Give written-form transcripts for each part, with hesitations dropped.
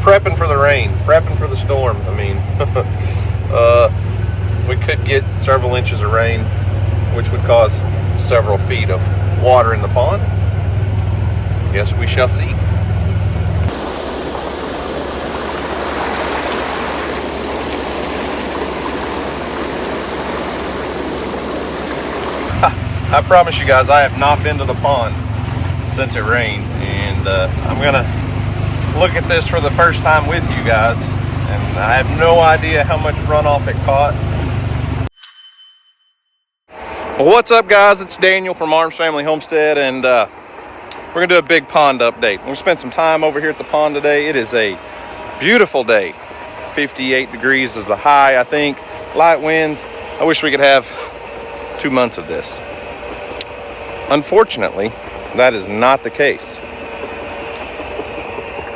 prepping for the rain, prepping for the storm. I mean, we could get several inches of rain, which would cause several feet of water in the pond. Yes, we shall see. I promise you guys, I have not been to the pond since it rained, and I'm gonna look at this for the first time with you guys, and I have no idea how much runoff it caught. Well, what's up guys, it's Daniel from Arms Family Homestead, and we're gonna do a big pond update. We're gonna spend some time over here at the pond today. It is a beautiful day. 58 degrees is the high, I think. Light winds. I wish we could have 2 months of this. Unfortunately, that is not the case.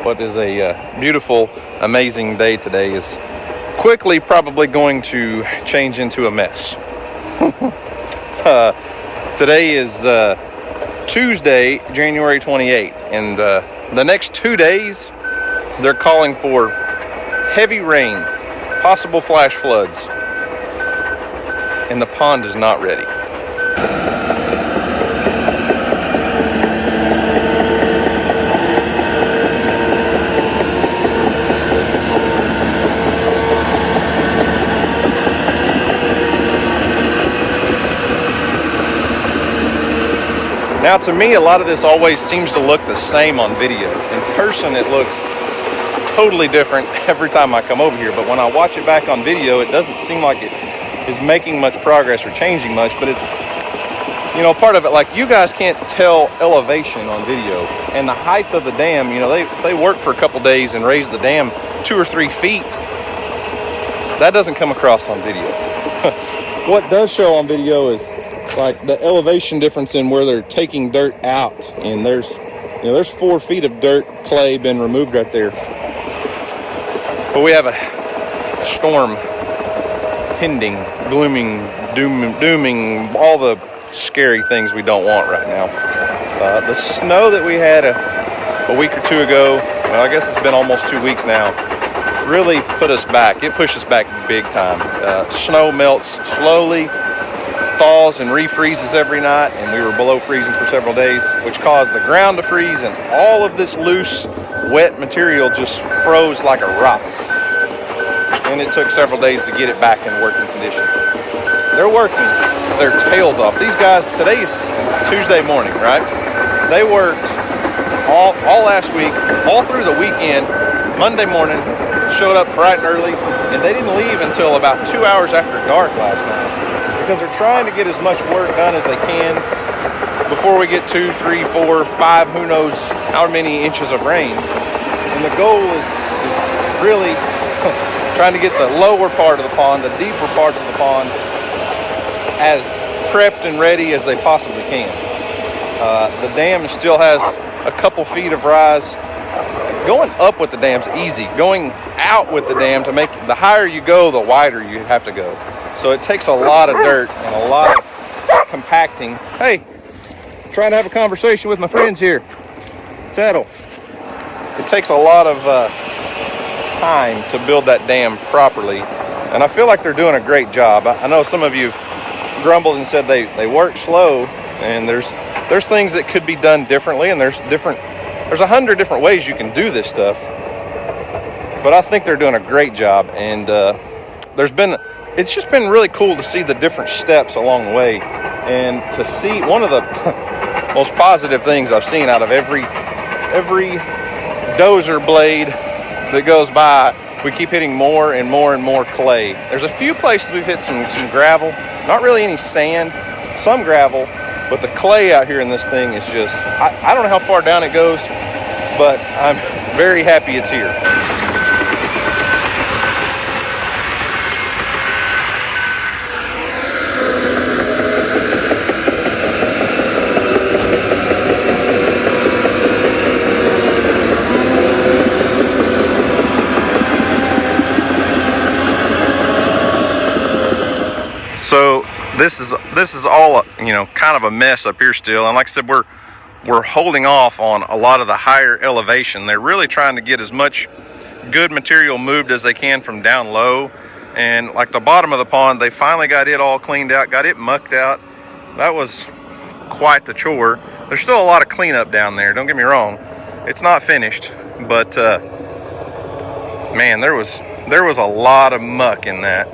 What is a beautiful, amazing day today is quickly probably going to change into a mess. Today is Tuesday, January 28th, and the next 2 days, they're calling for heavy rain, possible flash floods, and the pond is not ready. Now, to me, a lot of this always seems to look the same on video. In person, it looks totally different every time I come over here. But when I watch it back on video, it doesn't seem like it is making much progress or changing much. But it's, you know, part of it, like you guys can't tell elevation on video. And the height of the dam, you know, they work for a couple days and raise the dam 2 or 3 feet. That doesn't come across on video. What does show on video is like the elevation difference in where they're taking dirt out, and there's 4 feet of dirt clay been removed right there. But we have a storm pending, glooming, dooming, all the scary things we don't want right now. The snow that we had a week or 2 ago, well, I guess it's been almost 2 weeks now, really put us back. It pushed us back big time. Snow melts slowly, thaws and refreezes every night, and we were below freezing for several days, which caused the ground to freeze, and all of this loose, wet material just froze like a rock. And it took several days to get it back in working condition. They're working their tails off. These guys, today's Tuesday morning, right? They worked all last week, all through the weekend. Monday morning, showed up bright and early, and they didn't leave until about 2 hours after dark last night, because they're trying to get as much work done as they can before we get 2, 3, 4, 5, who knows how many inches of rain. And the goal is really trying to get the lower part of the pond, the deeper parts of the pond, as prepped and ready as they possibly can. The dam still has a couple feet of rise. Going up with the dam's easy. Going out with the dam, to make the higher you go, the wider you have to go. So it takes a lot of dirt and a lot of compacting. Hey, trying to have a conversation with my friends here. Settle. It takes a lot of time to build that dam properly, and I feel like they're doing a great job. I know some of you grumbled and said they work slow, and there's things that could be done differently, and there's 100 different ways you can do this stuff. But I think they're doing a great job, and it's just been really cool to see the different steps along the way, and to see one of the most positive things I've seen out of every dozer blade that goes by. We keep hitting more and more and more clay. There's a few places we've hit some gravel, not really any sand, some gravel, but the clay out here in this thing is just, I don't know how far down it goes, but I'm very happy it's here. So this is all, you know, kind of a mess up here still, and like I said, we're holding off on a lot of the higher elevation. They're really trying to get as much good material moved as they can from down low. And like the bottom of the pond, they finally got it all cleaned out, got it mucked out. That was quite the chore. There's still a lot of cleanup down there, don't get me wrong. It's not finished, but man, there was a lot of muck in that.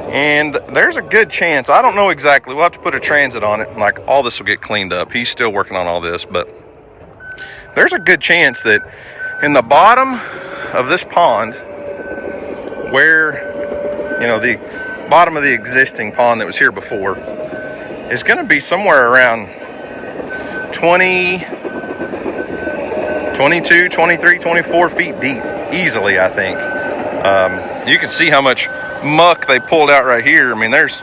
And there's a good chance, I don't know exactly, we'll have to put a transit on it, like all this will get cleaned up. He's still working on all this, but there's a good chance that in the bottom of this pond, where, you know, the bottom of the existing pond that was here before, is going to be somewhere around 20, 22, 23, 24 feet deep, easily, I think. You can see how much muck they pulled out right here. I mean, there's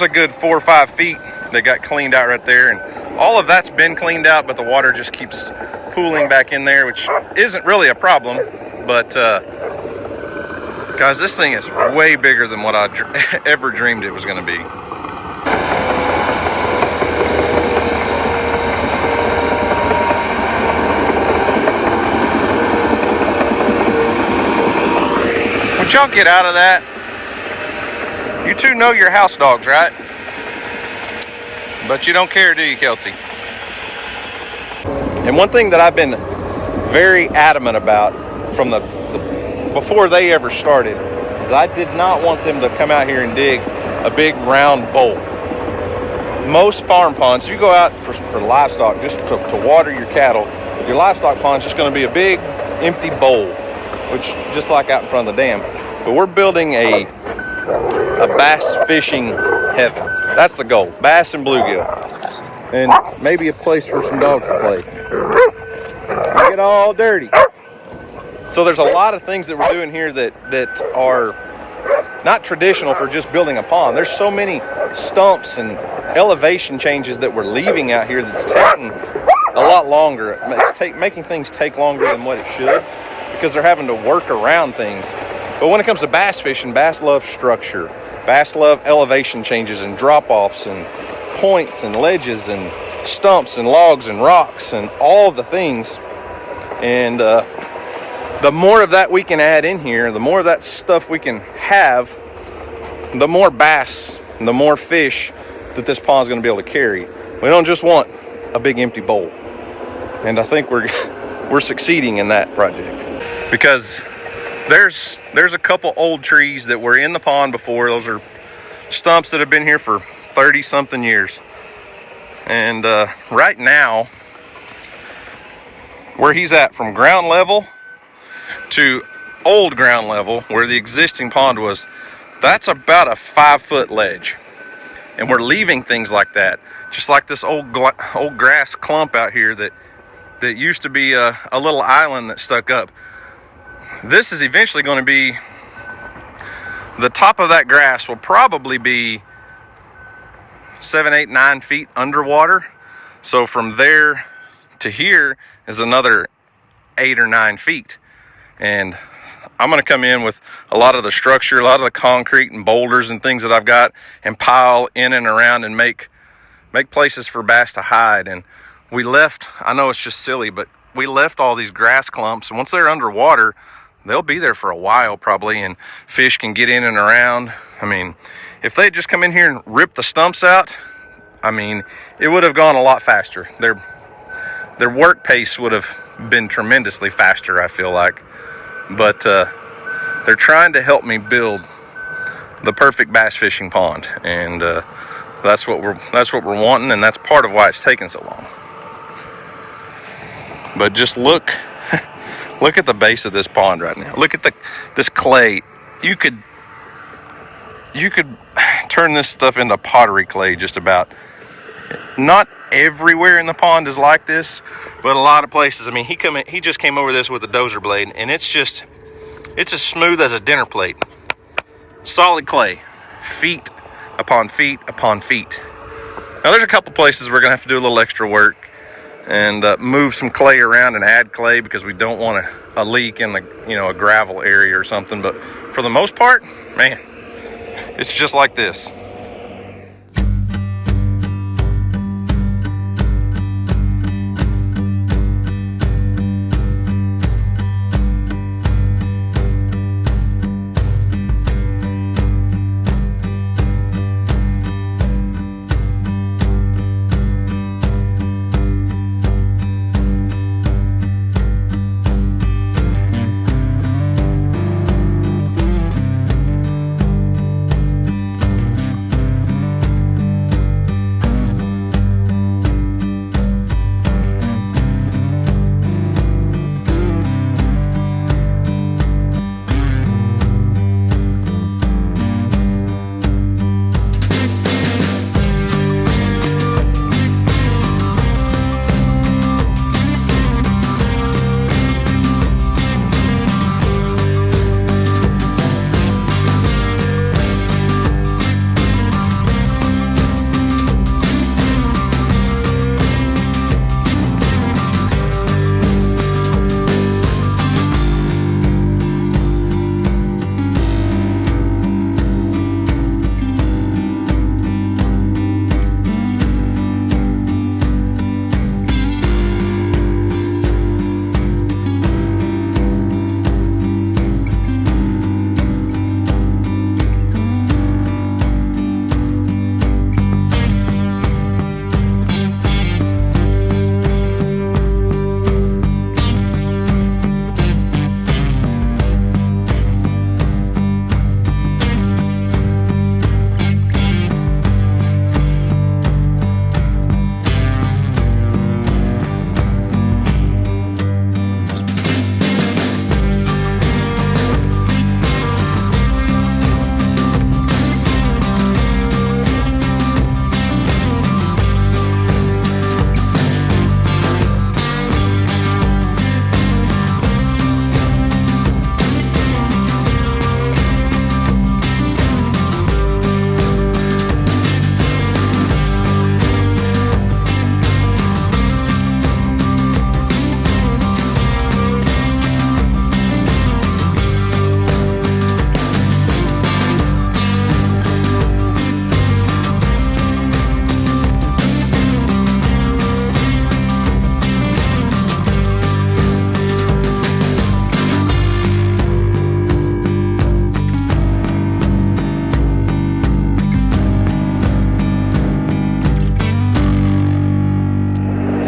a good 4 or 5 feet that got cleaned out right there, and all of that's been cleaned out, but the water just keeps pooling back in there, which isn't really a problem. But guys, this thing is way bigger than what I ever dreamed it was going to be. Would y'all get out of that? You two know your house dogs, right? But you don't care, do you, Kelsey? And one thing that I've been very adamant about from before they ever started is I did not want them to come out here and dig a big round bowl. Most farm ponds, if you go out for livestock, just to water your cattle, your livestock pond's just going to be a big empty bowl, which just like out in front of the dam. But we're building a bass fishing heaven. That's the goal, bass and bluegill, and maybe a place for some dogs to play. You get all dirty. So there's a lot of things that we're doing here that are not traditional for just building a pond. There's so many stumps and elevation changes that we're leaving out here that's taking a lot longer. It's making things take longer than what it should because they're having to work around things. But when it comes to bass fishing, bass love structure. Bass love elevation changes and drop-offs and points and ledges and stumps and logs and rocks and all of the things. And the more of that we can add in here, the more of that stuff we can have, the more bass, the more fish that this pond's going to be able to carry. We don't just want a big empty bowl. And I think we're succeeding in that project. Because there's a couple old trees that were in the pond before. Those are stumps that have been here for 30 something years. And right now, where he's at from ground level to old ground level, where the existing pond was, that's about a 5-foot ledge. And we're leaving things like that. Just like this old grass clump out here that used to be a little island that stuck up. This is eventually going to be, the top of that grass will probably be 7, 8, 9 feet underwater. So from there to here is another 8 or 9 feet. And I'm going to come in with a lot of the structure, a lot of the concrete and boulders and things that I've got, and pile in and around and make places for bass to hide. And we left, I know it's just silly, but we left all these grass clumps, and once they're underwater, they'll be there for a while probably, and fish can get in and around. I mean, if they just come in here and rip the stumps out, I mean, it would have gone a lot faster. Their work pace would have been tremendously faster, I feel like. But they're trying to help me build the perfect bass fishing pond, and that's what we're wanting, and that's part of why it's taking so long. But just look at the base of this pond right now. Look at this clay. You could turn this stuff into pottery clay just about. Not everywhere in the pond is like this, but a lot of places. I mean, he just came over this with a dozer blade, and it's as smooth as a dinner plate. Solid clay, feet upon feet upon feet. Now there's a couple places we're gonna have to do a little extra work and move some clay around and add clay because we don't want a leak in the a gravel area or something. But for the most part, man, it's just like this.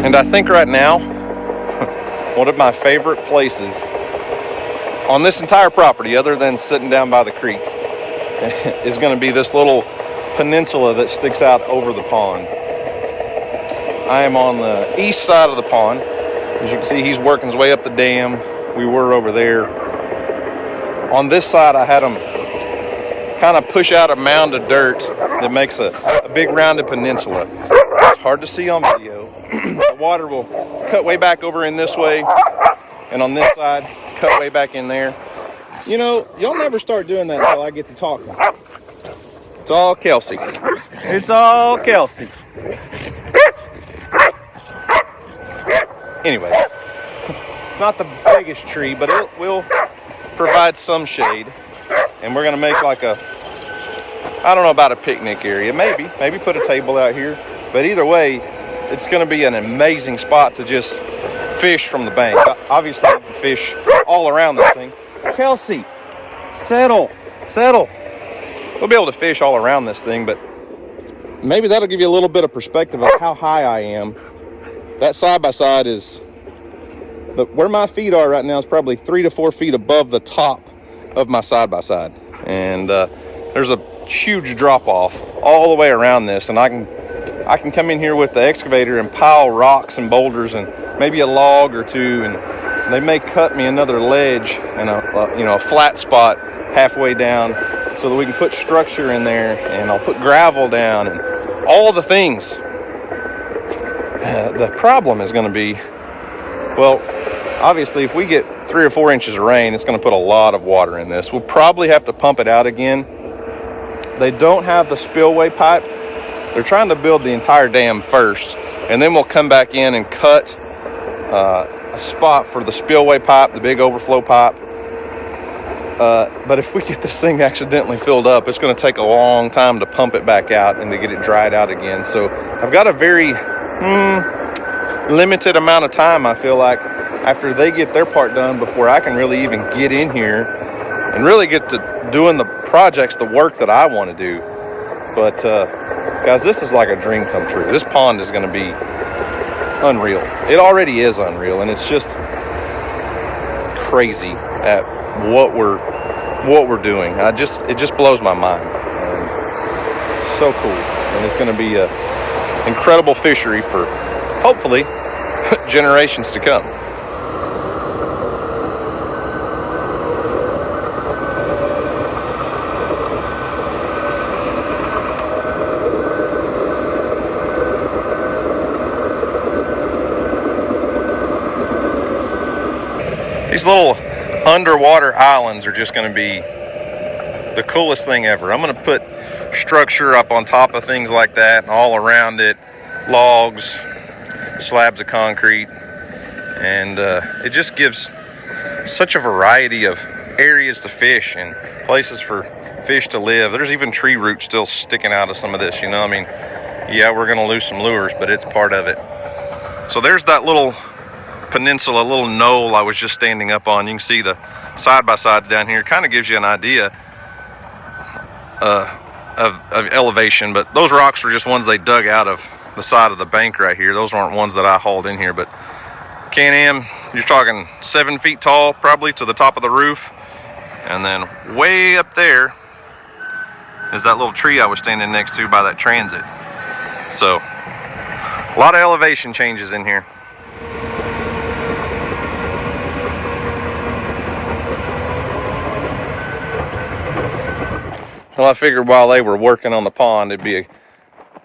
And I think right now, one of my favorite places on this entire property, other than sitting down by the creek, is going to be this little peninsula that sticks out over the pond. I am on the east side of the pond. As you can see, he's working his way up the dam. We were over there. On this side, I had him kind of push out a mound of dirt that makes a big rounded peninsula. It's hard to see on video. The water will cut way back over in this way, and on this side, cut way back in there. You know, y'all never start doing that until I get to talking. It's all Kelsey. It's all Kelsey. Anyway, it's not the biggest tree, but it will provide some shade. And we're gonna make like a, I don't know about a picnic area. Maybe put a table out here. But either way, it's gonna be an amazing spot to just fish from the bank. Obviously, you can fish all around this thing. Kelsey, settle. We'll be able to fish all around this thing, but maybe that'll give you a little bit of perspective of how high I am. That side-by-side is, where my feet are right now is probably 3 to 4 feet above the top of my side-by-side. And there's a huge drop-off all the way around this, and I can come in here with the excavator and pile rocks and boulders and maybe a log or two, and they may cut me another ledge and a flat spot halfway down so that we can put structure in there, and I'll put gravel down and all the things. The problem is going to be, well, obviously if we get 3 or 4 inches of rain, it's going to put a lot of water in this. We'll probably have to pump it out again. They don't have the spillway pipe. They're trying to build the entire dam first, and then we'll come back in and cut a spot for the spillway pipe, the big overflow pipe. But if we get this thing accidentally filled up, it's going to take a long time to pump it back out and to get it dried out again. So I've got a very limited amount of time, I feel like, after they get their part done before I can really even get in here and really get to doing the projects, the work that I want to do. But guys, this is like a dream come true. This pond is going to be unreal. It already is unreal, and it's just crazy at what we're doing. It just blows my mind. And so cool, and it's going to be a incredible fishery for hopefully generations to come. These little underwater islands are just going to be the coolest thing ever. I'm going to put structure up on top of things like that and all around it, logs, slabs of concrete, and it just gives such a variety of areas to fish and places for fish to live. There's even tree roots still sticking out of some of this, you know. I mean, yeah, we're going to lose some lures, but it's part of it. So there's that little peninsula, little knoll I was just standing up on. You can see the side-by-sides down here. Kind of gives you an idea of elevation, but those rocks were just ones they dug out of the side of the bank right here. Those aren't ones that I hauled in here, but Can-Am, you're talking 7 feet tall probably to the top of the roof, and then way up there is that little tree I was standing next to by that transit. So a lot of elevation changes in here. Well, I figured while they were working on the pond, it'd be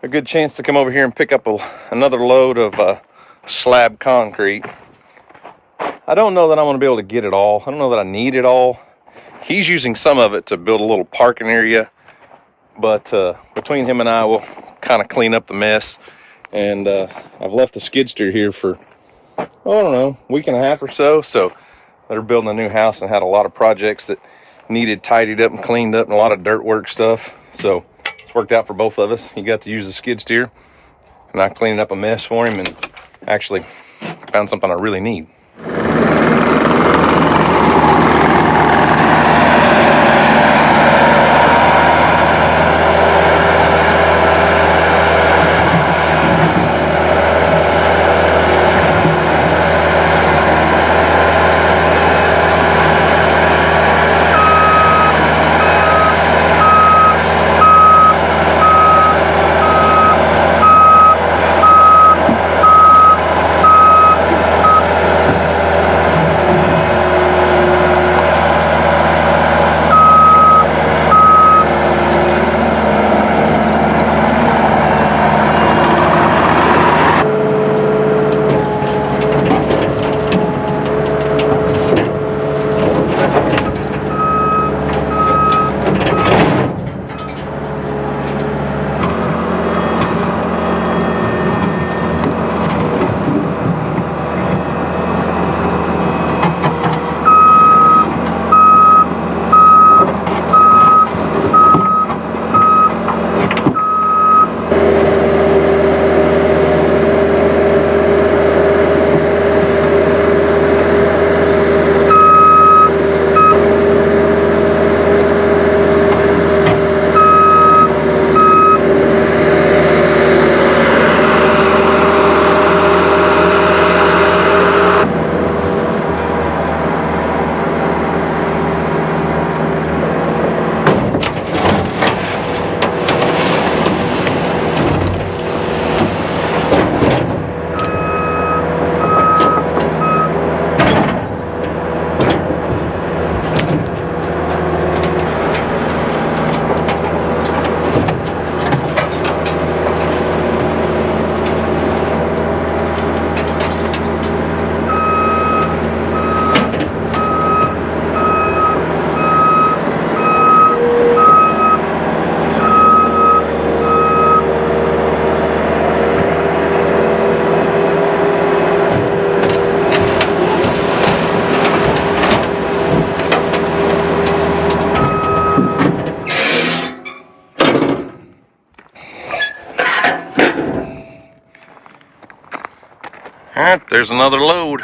a good chance to come over here and pick up another load of slab concrete. I don't know that I'm going to be able to get it all. I don't know that I need it all. He's using some of it to build a little parking area, but between him and I, we'll kind of clean up the mess. And I've left the skid steer here for, I don't know, a week and a half or so. So they're building a new house and had a lot of projects that needed tidied up and cleaned up and a lot of dirt work stuff. So it's worked out for both of us. He got to use the skid steer and I cleaned up a mess for him and actually found something I really need. right, there's another load.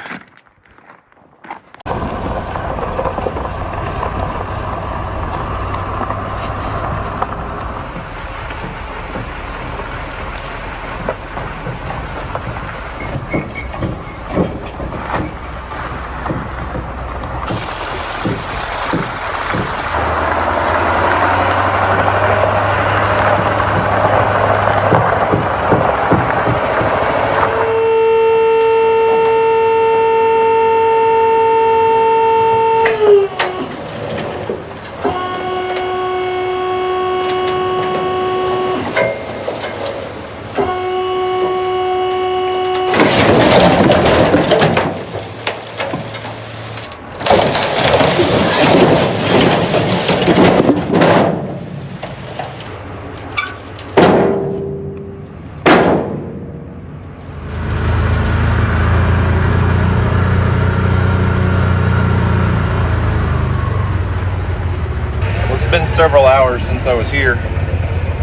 Been several hours since I was here,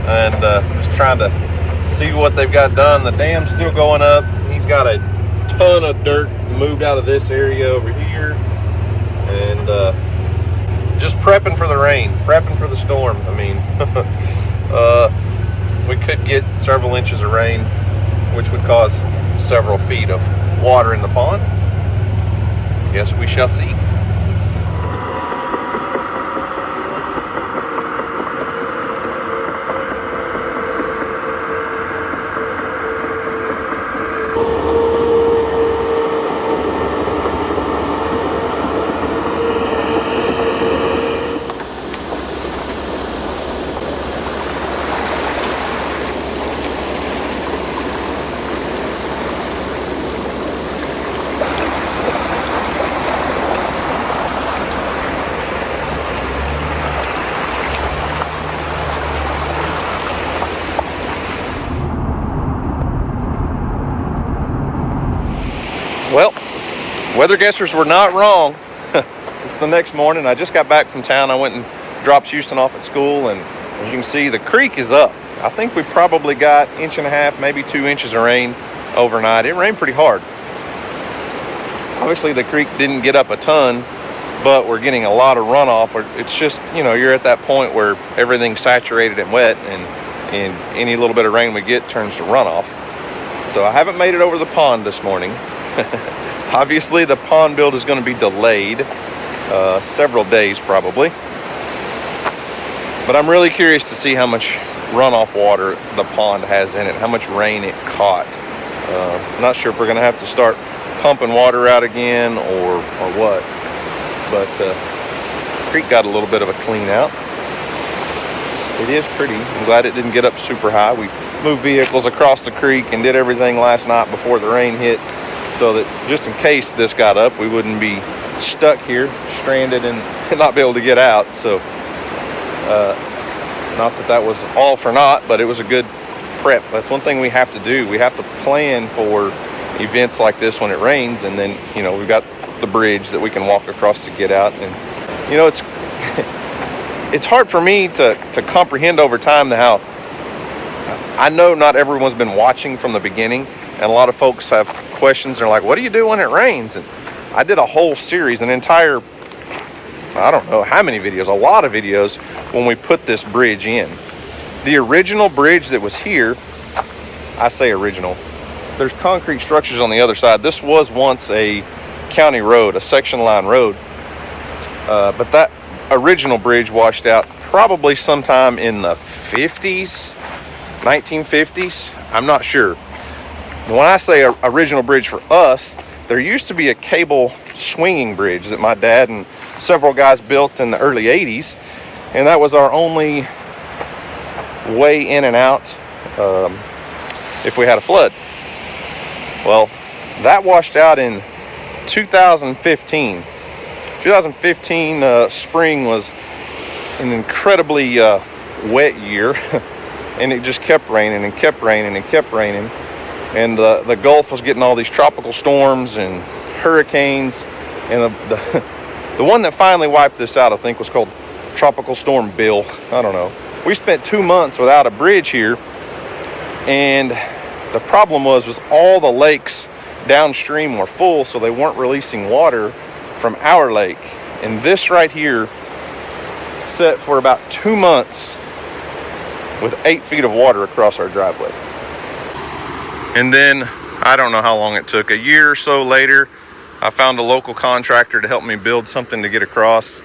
and just trying to see what they've got done. The dam's still going up. He's got a ton of dirt moved out of this area over here, and just prepping for the rain, prepping for the storm. I mean, we could get several inches of rain, which would cause several feet of water in the pond. Yes, we shall see. Well, weather guessers were not wrong. It's the next morning. I just got back from town. I went and dropped Houston off at school, and as you can see, the creek is up. I think we probably got 1.5 inches, maybe 2 inches of rain overnight. It rained pretty hard. Obviously, the creek didn't get up a ton, but we're getting a lot of runoff. It's just, you know, you're at that point where everything's saturated and wet, and any little bit of rain we get turns to runoff. So I haven't made it over the pond this morning. Obviously, the pond build is going to be delayed several days probably, but I'm really curious to see how much runoff water the pond has in it, how much rain it caught. Not sure if we're going to have to start pumping water out again or what, but the creek got a little bit of a clean out. It is pretty. I'm glad it didn't get up super high. We moved vehicles across the creek and did everything last night before the rain hit, so that just in case this got up, we wouldn't be stuck here, stranded, and not be able to get out. So, not that that was all for naught, but it was a good prep. That's one thing we have to do. We have to plan for events like this when it rains, and then, you know, we've got the bridge that we can walk across to get out. And, you know, it's hard for me to comprehend over time how, I know not everyone's been watching from the beginning, and a lot of folks have questions. They're like, what do you do when it rains? And I did a whole series, an entire, I don't know how many videos, a lot of videos when we put this bridge in. The original bridge that was here, I say original, there's concrete structures on the other side. This was once a county road, a section line road, but that original bridge washed out probably sometime in the 50s, 1950s, I'm not sure. When I say original bridge for us, there used to be a cable swinging bridge that my dad and several guys built in the early 80s, and that was our only way in and out if we had a flood. Well, that washed out in 2015. 2015 spring was an incredibly wet year, and it just kept raining and kept raining and kept raining. And the Gulf was getting all these tropical storms and hurricanes. And the one that finally wiped this out, I think, was called Tropical Storm Bill. I don't know. We spent 2 months without a bridge here. And the problem was all the lakes downstream were full, so they weren't releasing water from our lake. And this right here set for about 2 months with 8 feet of water across our driveway. And then, I don't know how long it took, a year or so later, I found a local contractor to help me build something to get across.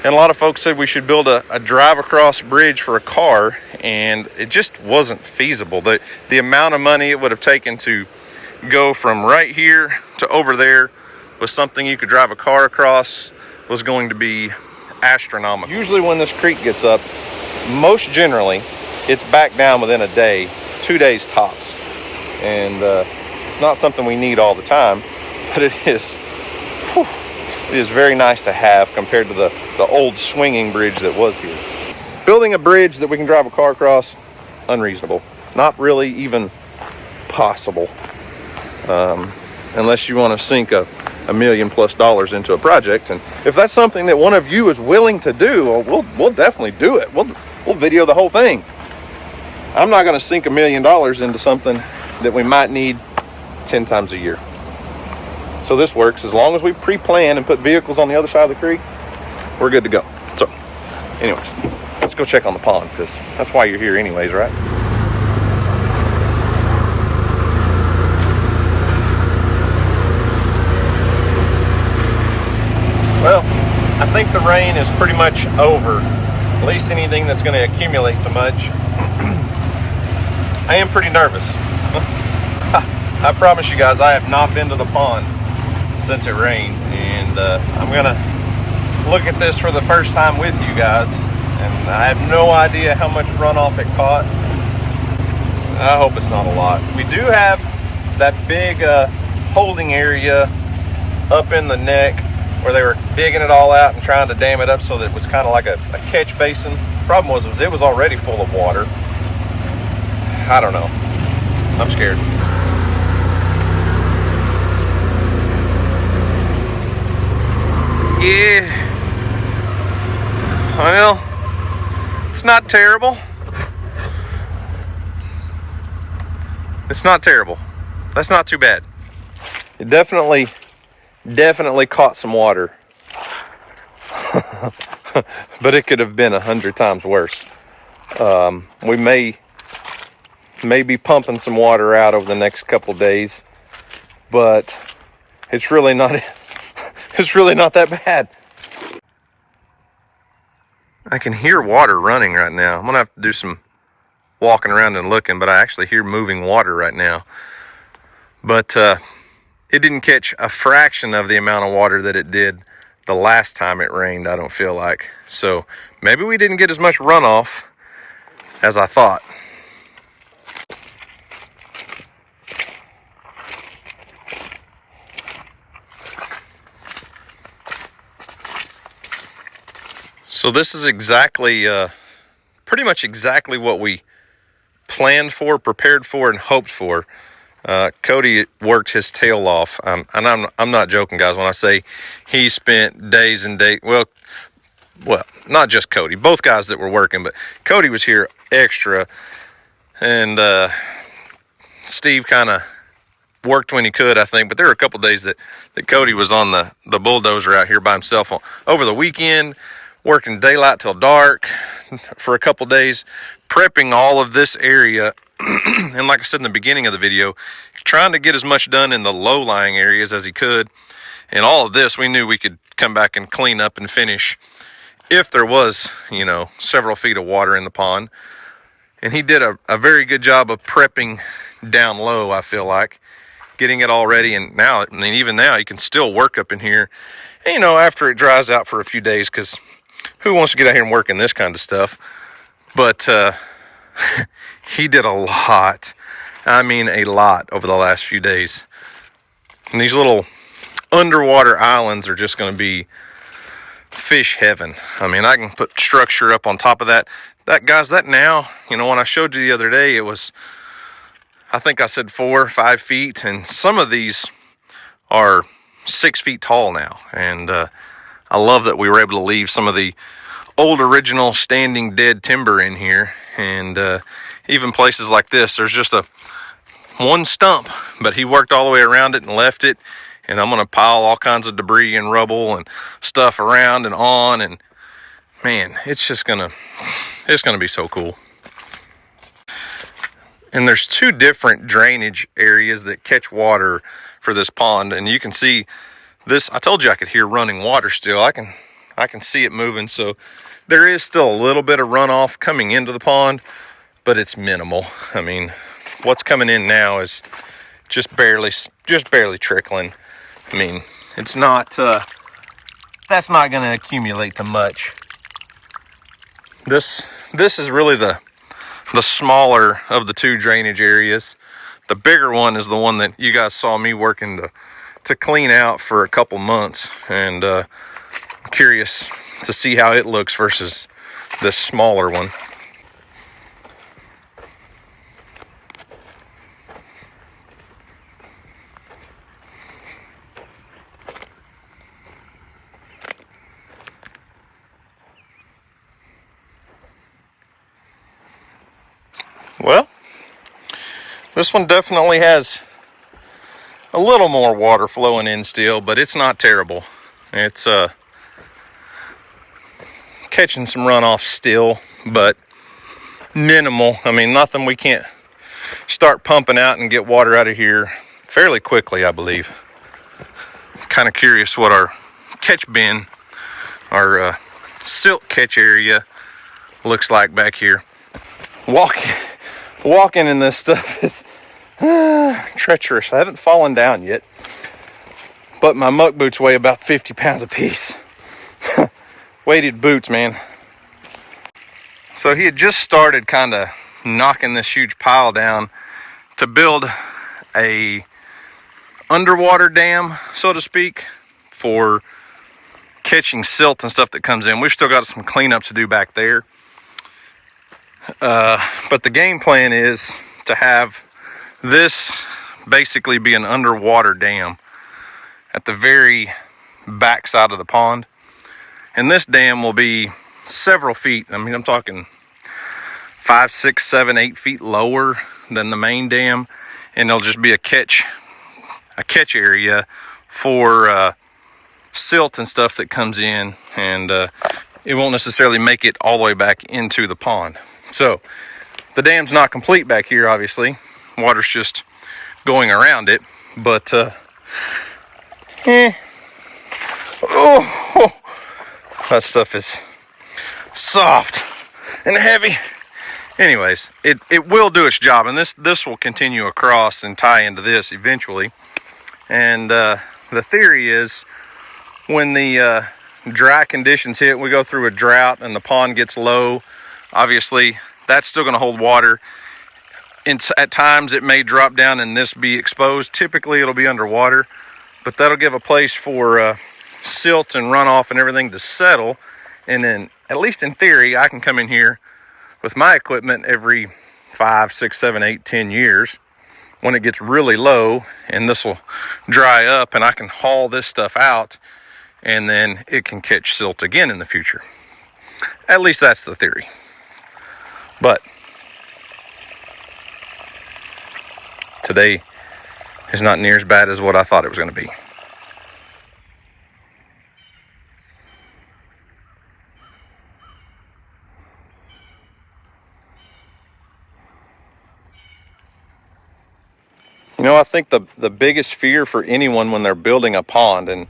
And a lot of folks said we should build a drive across bridge for a car, and it just wasn't feasible. The amount of money it would have taken to go from right here to over there with something you could drive a car across was going to be astronomical. Usually when this creek gets up, most generally, it's back down within a day, 2 days tops. And it's not something we need all the time, but it is very nice to have compared to the old swinging bridge that was here. Building a bridge that we can drive a car across, unreasonable. Not really even possible. Unless you want to sink a $1 million+ into a project. And if that's something that one of you is willing to do, we'll definitely do it. We'll video the whole thing. I'm not going to sink $1 million into something that we might need 10 times a year. So this works. As long as we pre-plan and put vehicles on the other side of the creek, we're good to go. So anyways, let's go check on the pond, because that's why you're here anyways, right? Well, I think the rain is pretty much over. At least anything that's going to accumulate so much. I am pretty nervous. I promise you guys, I have not been to the pond since it rained, and I'm gonna look at this for the first time with you guys, and I have no idea how much runoff it caught. I hope it's not a lot. We do have that big holding area up in the neck where they were digging it all out and trying to dam it up so that it was kind of like a catch basin. Problem was it was already full of water. I don't know. I'm scared. Yeah. Well, it's not terrible. It's not terrible. That's not too bad. It definitely caught some water. But it could have been 100 times worse. We may be pumping some water out over the next couple of days, but it's really not that bad. I can hear water running right now. I'm gonna have to do some walking around and looking, but I actually hear moving water right now. But it didn't catch a fraction of the amount of water that it did the last time it rained, I don't feel like. So maybe we didn't get as much runoff as I thought. So this is exactly, pretty much exactly what we planned for, prepared for, and hoped for. Cody worked his tail off, and I'm not joking, guys, when I say he spent days and days. Well, not just Cody, both guys that were working, but Cody was here extra, and Steve kind of worked when he could, I think. But there were a couple days that Cody was on the bulldozer out here by himself over the weekend, working daylight till dark for a couple days, prepping all of this area. And like I said in the beginning of the video, trying to get as much done in the low-lying areas as he could. And all of this, we knew we could come back and clean up and finish if there was, several feet of water in the pond. And he did a very good job of prepping down low, I feel like, getting it all ready. And now, even now, you can still work up in here, after it dries out for a few days, because who wants to get out here and work in this kind of stuff? But he did a lot. I mean, a lot over the last few days. And these little underwater islands are just going to be fish heaven. I mean, I can put structure up on top of that. That now, when I showed you the other day, it was, I think I said 4 or 5 feet. And some of these are 6 feet tall now. And I love that we were able to leave some of the old original standing dead timber in here. And even places like this, there's just one stump, but he worked all the way around it and left it. And I'm going to pile all kinds of debris and rubble and stuff around and on. And man, it's going to be so cool. And there's two different drainage areas that catch water for this pond. And you can see this, I told you I could hear running water still. I can see it moving. So there is still a little bit of runoff coming into the pond, but it's minimal. I mean, what's coming in now is just barely trickling. I mean, it's not, that's not going to accumulate to much. This is really the smaller of the two drainage areas. The bigger one is the one that you guys saw me working to clean out for a couple months. And I'm curious to see how it looks versus this smaller one. Well, this one definitely has a little more water flowing in still, but it's not terrible. It's catching some runoff still, but minimal. I mean, nothing we can't start pumping out and get water out of here fairly quickly, I believe. Kind of curious what our catch bin, our silt catch area looks like back here. Walking in this stuff is treacherous. I haven't fallen down yet, but my muck boots weigh about 50 pounds a piece. Weighted boots, man. So he had just started kind of knocking this huge pile down to build a underwater dam, so to speak, for catching silt and stuff that comes in. We've still got some cleanup to do back there. But the game plan is to have this basically be an underwater dam at the very back side of the pond. And this dam will be several feet. I mean, I'm talking 5, 6, 7, 8 feet lower than the main dam. And it'll just be a catch area for silt and stuff that comes in. And it won't necessarily make it all the way back into the pond. So the dam's not complete back here, obviously. Water's just going around it, but that stuff is soft and heavy. Anyways, it will do its job, and this will continue across and tie into this eventually. And the theory is when the dry conditions hit, we go through a drought and the pond gets low, obviously that's still going to hold water. At times it may drop down and this be exposed. Typically it'll be underwater, but that'll give a place for silt and runoff and everything to settle. And then, at least in theory, I can come in here with my equipment every 5, 6, 7, 8, 10 years when it gets really low, and this will dry up and I can haul this stuff out and then it can catch silt again in the future. At least that's the theory. But today is not near as bad as what I thought it was going to be. You know, I think the biggest fear for anyone when they're building a pond, and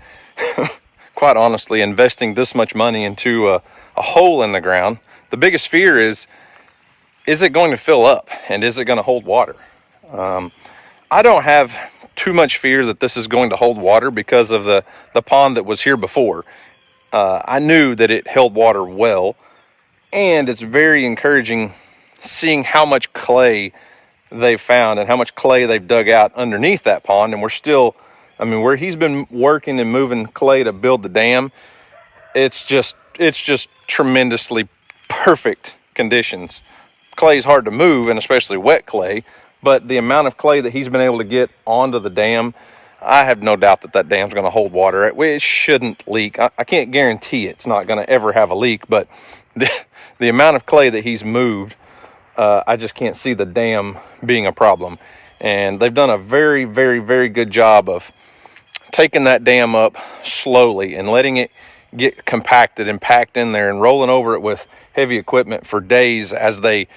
quite honestly, investing this much money into a hole in the ground, the biggest fear is it going to fill up and is it going to hold water? I don't have too much fear that this is going to hold water because of the pond that was here before. I knew that it held water well, and it's very encouraging seeing how much clay they've found and how much clay they've dug out underneath that pond. And we're still, I mean, where he's been working and moving clay to build the dam, it's just tremendously perfect conditions. Clay is hard to move, and especially wet clay, but the amount of clay that he's been able to get onto the dam, I have no doubt that dam's going to hold water. It shouldn't leak. I can't guarantee it's not going to ever have a leak, but the amount of clay that he's moved, I just can't see the dam being a problem. And they've done a very, very, very good job of taking that dam up slowly and letting it get compacted and packed in there and rolling over it with heavy equipment for days as they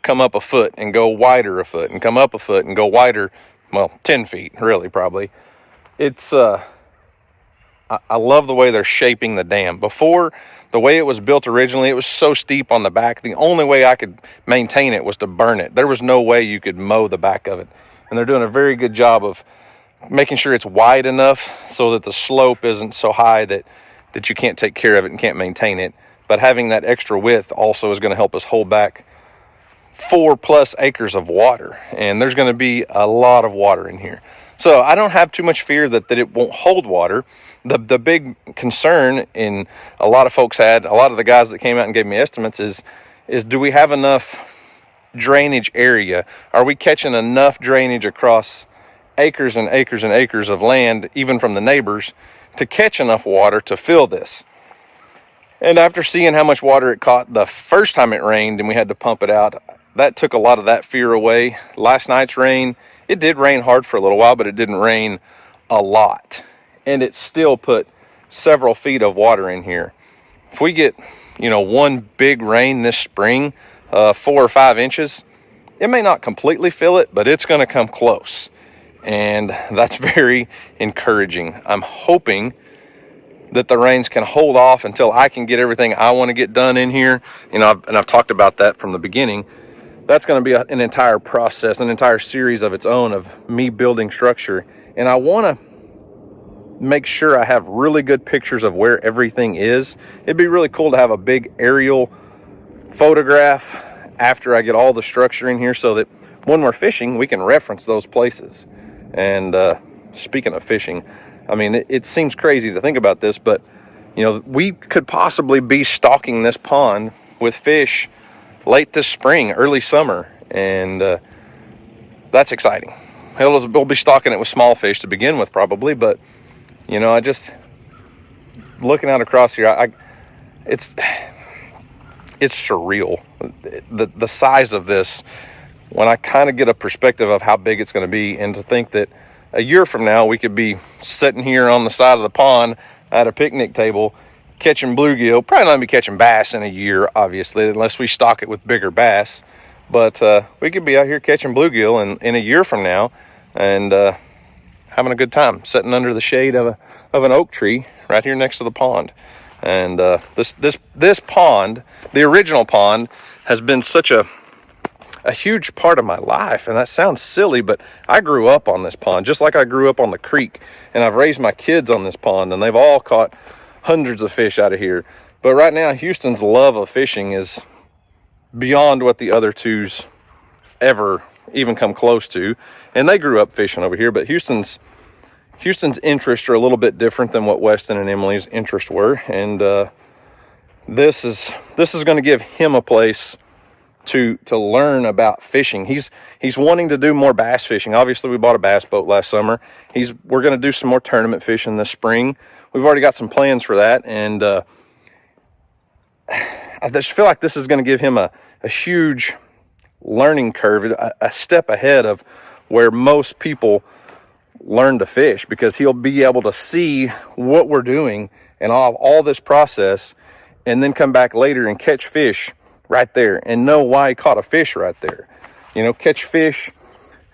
come up a foot and go wider a foot and come up a foot and go wider, well, 10 feet really, probably. It's I love the way they're shaping the dam. Before, the way it was built originally, it was so steep on the back, the only way I could maintain it was to burn it. There was no way you could mow the back of it. And they're doing a very good job of making sure it's wide enough so that the slope isn't so high that you can't take care of it and can't maintain it. But having that extra width also is going to help us hold back 4+ acres of water. And there's going to be a lot of water in here. So I don't have too much fear that it won't hold water. The big concern in a lot of folks had, a lot of the guys that came out and gave me estimates is do we have enough drainage area? Are we catching enough drainage across acres and acres and acres of land, even from the neighbors, to catch enough water to fill this? And after seeing how much water it caught the first time it rained and we had to pump it out, that took a lot of that fear away. Last night's rain, it did rain hard for a little while, but it didn't rain a lot. And it still put several feet of water in here. If we get, one big rain this spring, 4 or 5 inches, it may not completely fill it, but it's going to come close. And that's very encouraging. I'm hoping that the rains can hold off until I can get everything I want to get done in here. And I've talked about that from the beginning. That's going to be an entire process, an entire series of its own of me building structure. And I want to make sure I have really good pictures of where everything is. It'd be really cool to have a big aerial photograph after I get all the structure in here so that when we're fishing, we can reference those places. And speaking of fishing, I mean, it seems crazy to think about this, but we could possibly be stocking this pond with fish late this spring, early summer, and that's exciting. We'll be stocking it with small fish to begin with, probably, but I just looking out across here, it's surreal. The size of this, when I kind of get a perspective of how big it's going to be, and to think that a year from now we could be sitting here on the side of the pond at a picnic table catching bluegill. Probably not be catching bass in a year, obviously, unless we stock it with bigger bass. But we could be out here catching bluegill in a year from now, and having a good time sitting under the shade of an oak tree right here next to the pond. And this pond, the original pond, has been such a huge part of my life. And that sounds silly, but I grew up on this pond, just like I grew up on the creek. And I've raised my kids on this pond, and they've all caught hundreds of fish out of here. But right now, Houston's love of fishing is beyond what the other two's ever even come close to. And they grew up fishing over here, but Houston's interests are a little bit different than what Weston and Emily's interests were. And this is going to give him a place to learn about fishing. He's wanting to do more bass fishing. Obviously, we bought a bass boat last summer. We're going to do some more tournament fishing this spring. We've already got some plans for that, and I just feel like this is going to give him a huge learning curve, a step ahead of where most people learn to fish, because he'll be able to see what we're doing and all this process, and then come back later and catch fish right there and know why he caught a fish right there. Catch fish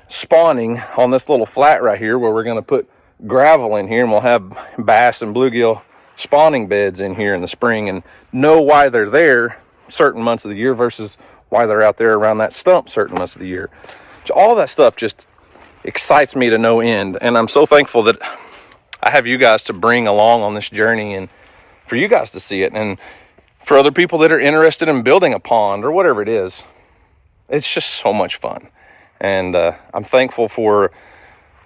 spawning on this little flat right here where we're going to put gravel in here, and we'll have bass and bluegill spawning beds in here in the spring, and know why they're there certain months of the year versus why they're out there around that stump certain months of the year. So all that stuff just excites me to no end, and I'm so thankful that I have you guys to bring along on this journey, and for you guys to see it, and for other people that are interested in building a pond or whatever it is. It's just so much fun, and I'm thankful for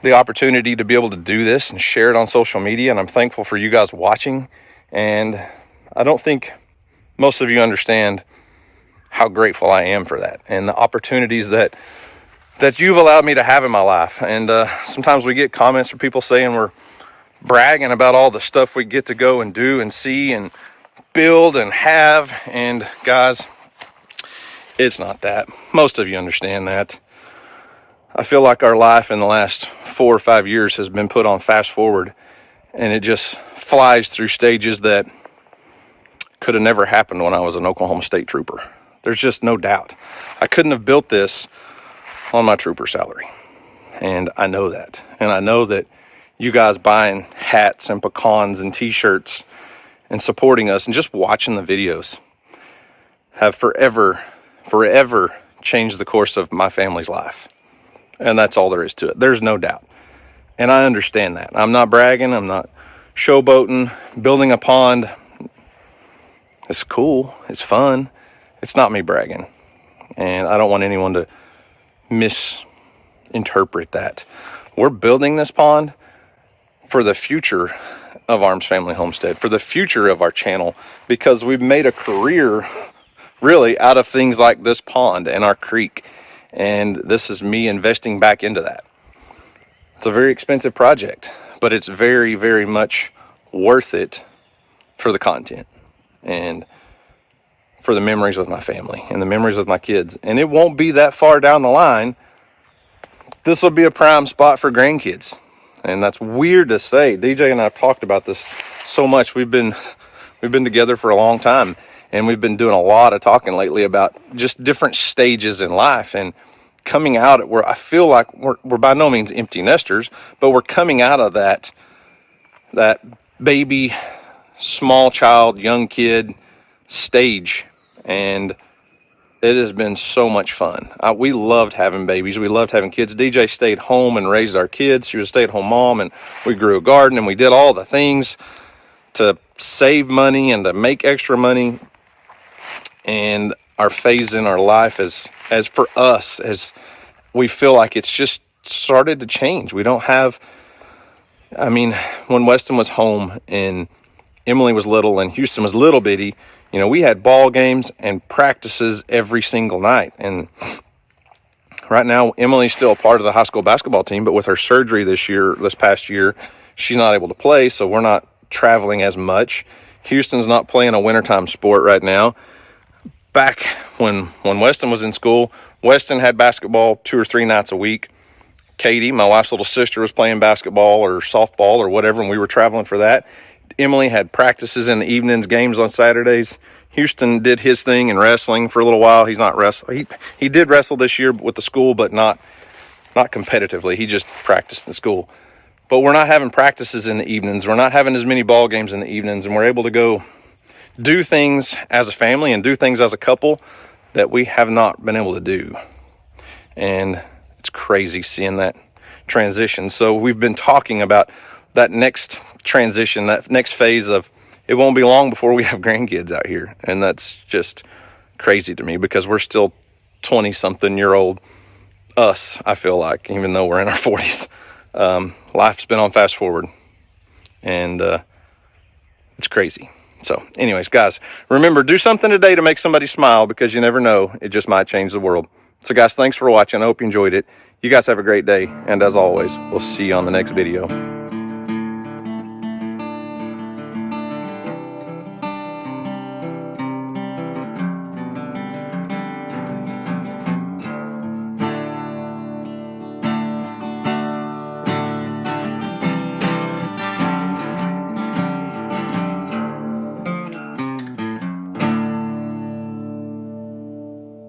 the opportunity to be able to do this and share it on social media, and I'm thankful for you guys watching. And I don't think most of you understand how grateful I am for that, and the opportunities that you've allowed me to have in my life. And sometimes we get comments from people saying we're bragging about all the stuff we get to go and do and see and build and have. And guys, it's not that. Most of you understand that. I feel like our life in the last 4 or 5 years has been put on fast forward, and it just flies through stages that could have never happened when I was an Oklahoma State trooper. There's just no doubt. I couldn't have built this on my trooper salary. And I know that. And I know that you guys buying hats and pecans and t-shirts and supporting us and just watching the videos have forever changed the course of my family's life. And that's all there is to it. There's no doubt. And I understand that. I'm not bragging. I'm not showboating. Building a pond, it's cool. It's fun. It's not me bragging. And I don't want anyone to misinterpret that. We're building this pond for the future of Arms Family Homestead, for the future of our channel, because we've made a career really out of things like this pond and our creek. And this is me investing back into that. It's a very expensive project, but it's very, very much worth it for the content and for the memories with my family and the memories with my kids. And it won't be that far down the line. This will be a prime spot for grandkids. And that's weird to say. DJ and I have talked about this so much. We've been together for a long time, and we've been doing a lot of talking lately about just different stages in life and coming out at where I feel like we're by no means empty nesters, but we're coming out of that baby, small child, young kid stage. And it has been so much fun. We loved having babies. We loved having kids. DJ stayed home and raised our kids. She was a stay-at-home mom, and we grew a garden, and we did all the things to save money and to make extra money. And our phase in our life as for us, as we feel like it's just started to change. We don't have, I mean, when Weston was home and Emily was little and Houston was little bitty, you know, we had ball games and practices every single night. And right now, Emily's still a part of the high school basketball team, but with her surgery this past year, she's not able to play, so we're not traveling as much. Houston's not playing a wintertime sport right now. Back when Weston was in school, Weston had basketball 2 or 3 nights a week. Katie, my wife's little sister, was playing basketball or softball or whatever, and we were traveling for that. Emily had practices in the evenings, games on Saturdays. Houston did his thing in wrestling for a little while. He's not wrestling. He did wrestle this year with the school, but not competitively. He just practiced in school. But we're not having practices in the evenings. We're not having as many ball games in the evenings, and we're able to go do things as a family and do things as a couple that we have not been able to do. And it's crazy seeing that transition. So we've been talking about that next transition, that next phase of, it won't be long before we have grandkids out here. And that's just crazy to me, because we're still 20-something-year-old us, I feel like, even though we're in our 40s. Life's been on fast forward, and it's crazy. So anyways, guys, remember, do something today to make somebody smile, because you never know, it just might change the world. So guys, thanks for watching. I hope you enjoyed it. You guys have a great day, and as always, we'll see you on the next video.